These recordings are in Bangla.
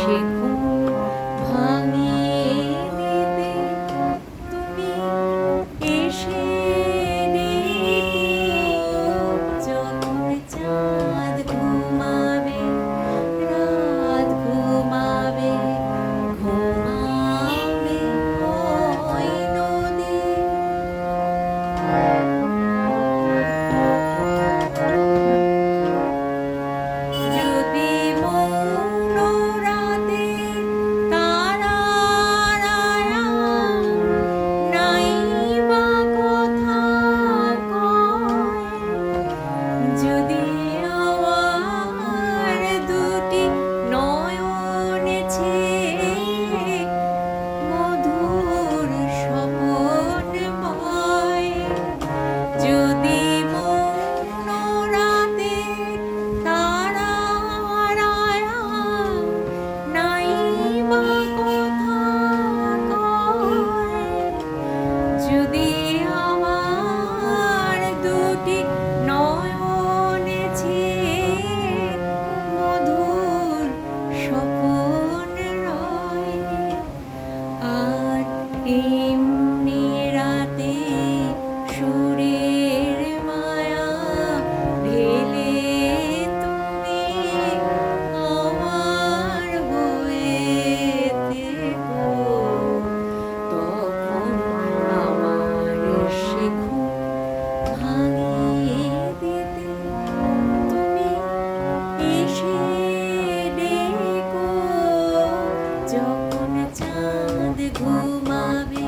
শেখো ভাঙিয়ে দিতে তুমি এসে যখন চাঁদ ঘুমাবে রাত ঘুমাবে ঘুমাবে ওই নদী। যদি মৌন রাতে তারারা নাই বা কথা কয়, যদি আমার দুটি নয়নে ছেয়ে মধুর স্বপন বয়, যদি মৌন রাতে তারারা নাই বা কথা কয়, যদি আমার দুটি নয়নে ছেয়ে মধুর স্বপন রয়, আর এমনি রাতে সুরের মায়া ঢেলে তুমি আমার হয়ে থেকো, তখন আমার শেখো ভাঙিয়ে দিতে তুমি এসে ডেকো, যখন চাঁদ ঘুমাবে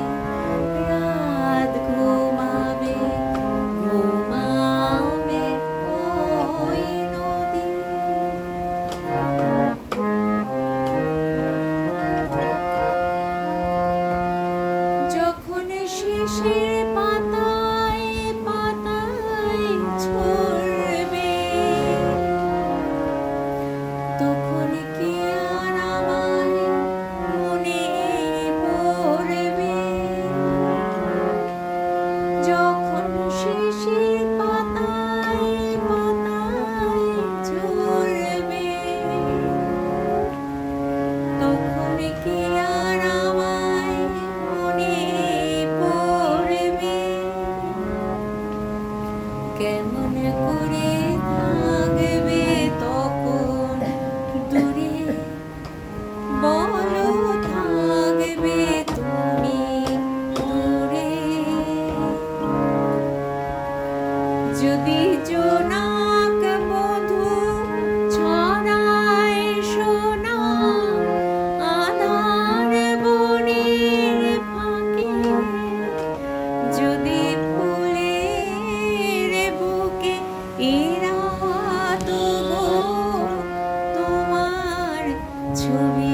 রাত ঘুমাবে ঘুমাবে ওই নদী। যখন শিশির পাতায় পাতায় ঝরবে, তখন কি আর আমায় মনে পড়বে, যখন শিশির পাতায় পাতায় ঝরবে, তখন কি আর আমায় মনে পড়বে, কেমন করে থাকবে তখন দূরে, বলো থাকবে তুমি দূরে, যদি জোনাক মধু ছড়ায় সোনা আধার বনের ফাঁকে, যদি ফুলের বুকে এরা তবু তোমার ছবি